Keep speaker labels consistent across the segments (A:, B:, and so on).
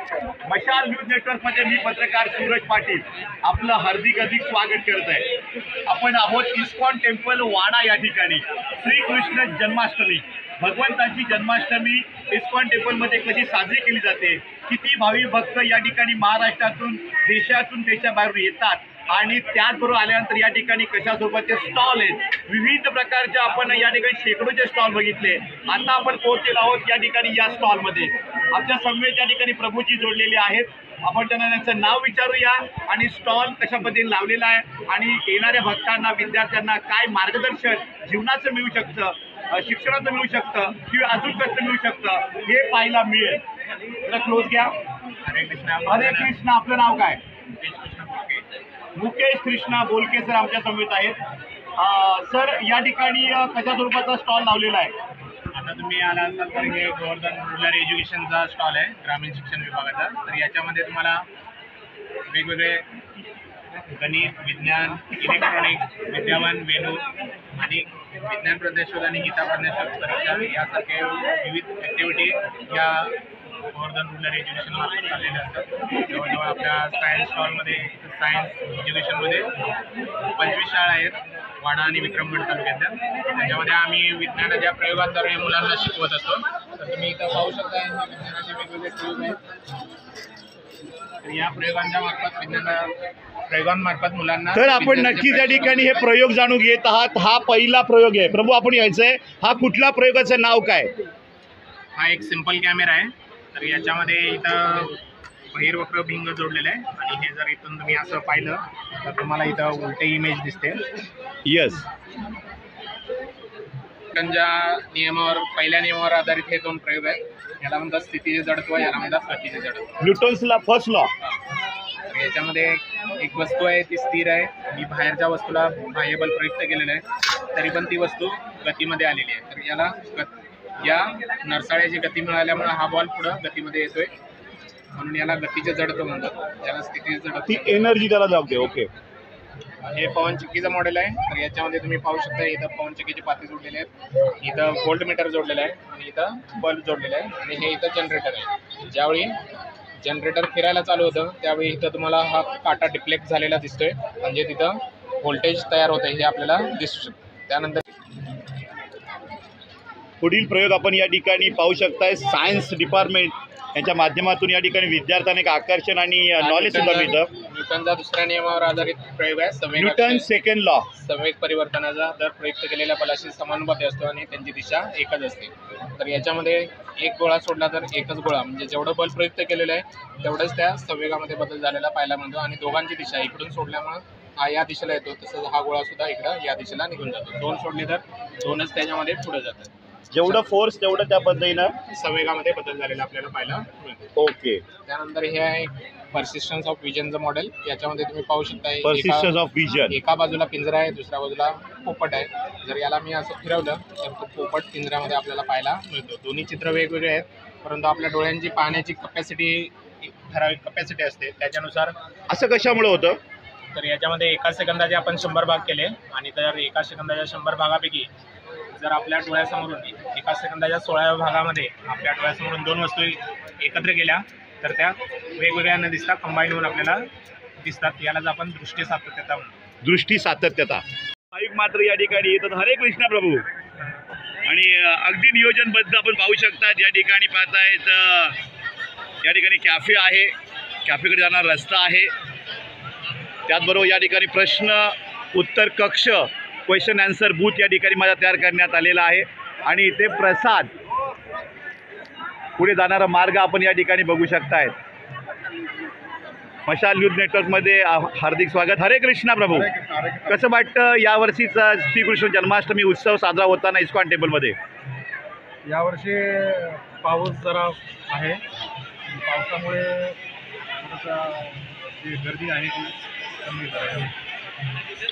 A: मशाल news network मध्ये मी पत्रकार सूरज पाटील आपलं हार्दिक स्वागत करत आहे। आपण आहोत इस्कॉन टेम्पल वाडा या ठिकाणी। श्रीकृष्ण जन्माष्टमी, भगवंताची जन्माष्टमी इस्कॉन टेम्पल मध्ये कशी साजरी केली जाते, किती भाविक भक्त या ठिकाणी महाराष्ट्रातून देशातून देशाबाहेरून येतात आणि त्याचबरोबर आल्यानंतर या ठिकाणी कशा स्वरूपाचे स्टॉल आहेत, विविध प्रकारचे आपण या ठिकाणी शेकडोचे स्टॉल बघितले। आता आपण पोहोचलेलो आहोत या ठिकाणी या स्टॉलमध्ये। आमच्या समवेत या ठिकाणी प्रभूजी जोडलेले आहेत। आपण त्यांचं नाव विचारूया आणि स्टॉल कशा पद्धतीने लावलेला आहे आणि येणाऱ्या भक्तांना विद्यार्थ्यांना काय मार्गदर्शन जीवनाचं मिळू शकतं, शिक्षणाचं मिळू शकतं किंवा अजून कसं मिळू शकतं हे पाहायला मिळेल। जरा क्लोज घ्या। हरे कृष्णा। हरे कृष्णा। आपलं नाव काय? मुकेश कृष्णा बोलके सर आमच्या समवेत आहेत। सर या ठिकाणी कशा स्वरूपाचा स्टॉल लावलेला आहे?
B: आता तुम्ही आला असाल तर हे गोवर्धन रुरल एज्युकेशनचा स्टॉल आहे, ग्रामीण शिक्षण विभागाचा। तर याच्यामध्ये तुम्हाला वेगवेगळे गणित, विज्ञान, इलेक्ट्रॉनिक्स, विद्यावान वेणू आणि विज्ञान प्रज्ञाशोध आणि गीता प्रज्ञाशोध परीक्षा यासारखे विविध ॲक्टिव्हिटी या गोवर्धन रुरल एज्युकेशन मार्फत चाललेले असतात। जवळजवळ आपल्या सायन्स स्टॉलमध्ये सायन्स एज्युकेशनमध्ये 25 शाळा आहेत वाडा आणि विक्रमगड तालुक्यातल्या। त्याच्यामध्ये आम्ही विज्ञानाच्या प्रयोगांद्वारे मुलांना शिकवत असतो। तर तुम्ही इथं पाहू शकता हे विज्ञानाचे वेगवेगळे प्रयोग आहेत। तर या प्रयोगांमार्फत मुलांना
A: तर आपण नक्कीच या ठिकाणी हे प्रयोग जाणून घेत आहात। हा पहिला प्रयोग आहे। प्रभू आपण यायचंय, हा कुठल्या प्रयोगाचं नाव काय?
B: हा एक सिंपल कॅमेरा आहे। तर याच्यामध्ये इथं बहिर्वक्र भिंग जोडलेलं आहे आणि हे जर इथून तुम्ही असं पाहिलं तर तुम्हाला इथं उलटे इमेज दिसते।
A: यस।
B: न्यूटनच्या नियमावर, पहिल्या नियमावर आधारित हे 2 प्रयोग आहेत। याला म्हणतात स्थितीचे जडत्व, याला म्हणतात गतीचे जडत्व।
A: न्यूटन्सला फर्स्ट लॉ।
B: याच्यामध्ये एक वस्तू आहे ती स्थिर आहे आणि बाहेरच्या वस्तूला बाह्य बल प्रयुक्त केलेलं आहे, तरी पण ती वस्तू गतीमध्ये आलेली आहे। तर याला या नरसाळ्याची गती मिळाल्यामुळे हा बॉल पुढं गतीमध्ये येतोय, म्हणून याला गतीचे जडत्व म्हणतात। याला स्थितीचे जडत्व,
A: ती एनर्जी त्याला जाते। ओके।
B: हे पवनचक्कीचं मॉडेल आहे। तर याच्यामध्ये तुम्ही पाहू शकता इथं पवनचक्कीचे पाती जोडलेले आहेत, इथं व्होल्ट मीटर जोडलेलं आहे आणि इथं बल्ब जोडलेलं आहे आणि हे इथं जनरेटर आहे। ज्यावेळी जनरेटर फिरायला चालू होतं त्यावेळी इथं तुम्हाला हा काटा डिफ्लेक्ट झालेला दिसतोय, म्हणजे तिथं व्होल्टेज तयार होतं हे आपल्याला दिसू शकतं। त्यानंतर
A: पुढील प्रयोग आपण या ठिकाणी पाहू शकताय। सायन्स डिपार्टमेंट यांच्या माध्यमातून या ठिकाणी विद्यार्थ्यांना एक आकर्षण आणि नॉलेज सुद्धा मिळतं।
B: न्यूटनचा दुसऱ्या नियमावर आधारित प्रयोग आहे।
A: Newton second law.
B: संवेग परिवर्तनाचा दर प्रयुक्त केलेल्या बलाशी समानुपाती असतो आणि त्यांची दिशा एकच असते। तर याच्यामध्ये एक गोळा सोडला तर एकच गोळा, म्हणजे जेवढं बल प्रयुक्त केलेलं आहे तेवढंच त्या संवेगामध्ये बदल झालेला पाहायला मिळतो आणि दोघांची दिशा इकडून सोडल्यामुळे हा या दिशेला येतो, तसंच हा गोळा सुद्धा इकडं या दिशेला निघून जातो। 2 सोडले तर 2च त्याच्यामध्ये पुढे जातात।
A: जेवढं फोर्स तेवढं त्या पद्धतीनं
B: संवेगामध्ये बदल झालेला आपल्याला पाहायला मिळतो।
A: ओके।
B: त्यानंतर हे आहे पर्सिस्टन्स ऑफ विजनचं मॉडेल। याच्यामध्ये तुम्ही पाहू शकता
A: पर्सिस्टन्स ऑफ विजन।
B: एका बाजूला पिंजरा आहे, दुसऱ्या बाजूला पोपट आहे। जर याला मी असं फिरवलं तर तो पोपट पिंजऱ्यामध्ये आपल्याला पाहायला मिळतो। दोन्ही चित्र वेगवेगळे आहेत, परंतु आपल्या डोळ्यांची पाहण्याची कपॅसिटी ठराविक कपॅसिटी असते, त्याच्यानुसार
A: असं कशामुळे होतं?
B: तर याच्यामध्ये एका सेकंदाचे आपण 100 भाग केले आणि तर एका सेकंदाच्या 100 भागापैकी जर आपल्या डोळ्यासमोरून एका सेकंदाच्या 16व्या भागामध्ये आपल्या डोळ्यासमोरून 2 वस्तू एकत्र केल्या तर त्या वेगवेगळ्या न दिसता कंबाईन होऊन आपल्याला दिसतात। यालाच आपण दृष्टी सातत्यता म्हणतो।
A: दृष्टी सातत्यता। भाविक मात्र या ठिकाणी येतात। हरे कृष्णा प्रभू। आणि अगदी नियोजनबद्ध आपण पाहू शकतात। या ठिकाणी पाहतायत या ठिकाणी कॅफे आहे, कॅफेकडे जाणारा रस्ता आहे, त्याचबरोबर या ठिकाणी प्रश्न उत्तर कक्ष क्वेश्चन आन्सर बूथ या ठिकाणी माझा तयार करण्यात आलेला आहे आणि इथे प्रसाद पुढे जाणारा मार्ग आपण या ठिकाणी बघू शकतायत। मशाल न्यूज नेटवर्कमध्ये हार्दिक स्वागत। हरे कृष्णा प्रभू। कसं वाटतं यावर्षीचा श्रीकृष्ण जन्माष्टमी उत्सव साजरा होताना इस्कॉन टेम्पलमध्ये?
C: यावर्षी पाऊस जरा आहे, पावसामुळे गर्दी आहे ती कमी आहे,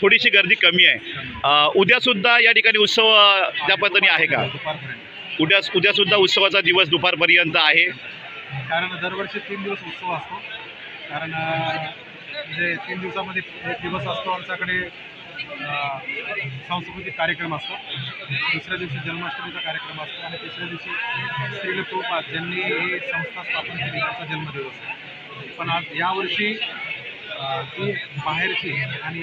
A: थोडीशी गर्दी कमी आहे। उद्यासुद्धा या ठिकाणी उत्सव त्या पद्धतीने आहे का? उद्यासुद्धा उत्सवाचा दिवस दुपारपर्यंत आहे,
C: कारण दरवर्षी 3 दिवस उत्सव असतो। कारण म्हणजे 3 दिवसामध्ये एक दिवस असतो आमच्याकडे सांस्कृतिक कार्यक्रम असतो. दुसऱ्या दिवशी जन्माष्टमीचा कार्यक्रम असतो आणि तिसऱ्या दिवशी श्रील प्रभुपाद ज्यांनी ही संस्था स्थापन केली त्यांचा जन्मदिवस आहे. पण आज यावर्षी ती बाहेरची आणि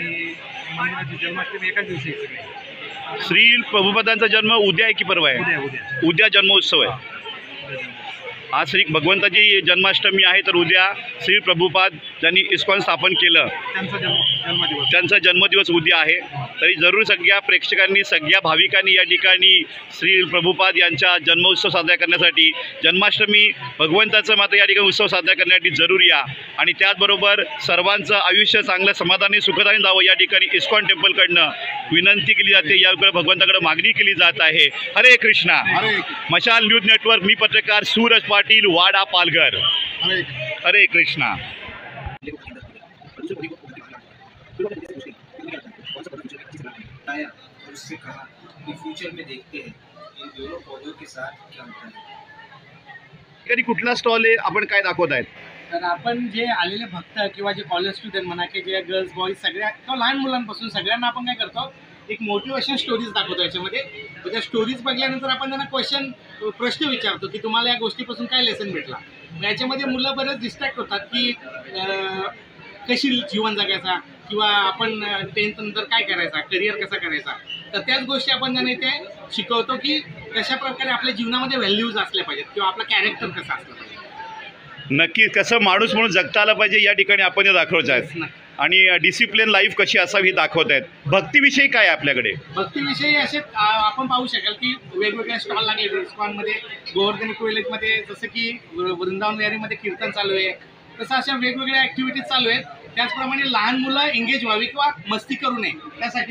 C: मंदिराची जन्माष्टमी एकाच दिवशी आहे सगळी.
A: श्री प्रभुपादांचा जन्म उद्या आहे की परवा आहे? उद्या जन्मोत्सव आहे. आज श्री भगवंताची जन्माष्टमी आहे, तर उद्या श्री प्रभुपाद ज्यांनी इस्कॉन स्थापन केलं त्यांचा जन्मदिवस उद्या आहे. तरी जरूर सगळ्या प्रेक्षकांनी, सगळ्या भाविकांनी या ठिकाणी श्री प्रभुपाद यांचा जन्मोत्सव साजरा करण्यासाठी, जन्माष्टमी भगवंताचं मात्र या ठिकाणी उत्सव साजरा करण्यासाठी जरूर या. आणि त्याचबरोबर सर्वांचं आयुष्य चांगलं समाधानी सुखदायी जावं या ठिकाणी इस्कॉन टेम्पलकडनं विनंती केली जाते, याकडे भगवंताकडे मागणी केली जात आहे. हरे कृष्णा. मशाल न्यूज नेटवर्क, मी पत्रकार सूरज पाटील, वाडा, पालघर. हरे कृष्णा.
D: उससे कहा कि फ्यूचर में देखते हैं इन दोनों पौधों के साथ क्या होता है.
A: कधी कुठला स्टॉल आहे, आपण काय दाखवत आहेत?
E: तर आपण जे आलेले भक्त किंवा जे कॉलेज स्टुडंट म्हणा की जे गर्ल्स बॉईज सगळ्या किंवा लहान मुलांपासून सगळ्यांना आपण काय करतो, एक मोटिवेशन स्टोरीज दाखवतो याच्यामध्ये. त्या स्टोरीज बघल्यानंतर आपण त्यांना प्रश्न विचारतो की तुम्हाला या गोष्टीपासून काय लेसन भेटला. याच्यामध्ये मुलं बरेच डिस्ट्रॅक्ट होतात की कशी जीवन जगायचा किंवा आपण 10th नंतर काय करायचा, करिअर कसा करायचा. तर त्याच गोष्टी आपण त्यांना इथे शिकवतो की कशा प्रकारे आपल्या जीवनामध्ये व्हॅल्यूज असल्या पाहिजेत किंवा आपला कॅरेक्टर कसं असलं पाहिजे.
A: नक्की कसं माणूस म्हणून जगता आला पाहिजे या ठिकाणी आपण हे दाखवत आहेत. आणि डिसिप्लिन लाईफ कशी असावी दाखवत आहेत. भक्तीविषयी काय आहे आपल्याकडे?
E: भक्तीविषयी असे आपण पाहू शकाल की वेगवेगळे स्टॉल लागले इस्कॉनमध्ये. गोवर्धन कॉलेजमध्ये जसं की वृंदावन विहारीमध्ये कीर्तन चालू आहे, तसं अशा वेगवेगळ्या ॲक्टिव्हिटीज चालू आहेत. त्याचप्रमाणे लहान मुलं एंगेज व्हावी किंवा मस्ती करू नये त्यासाठी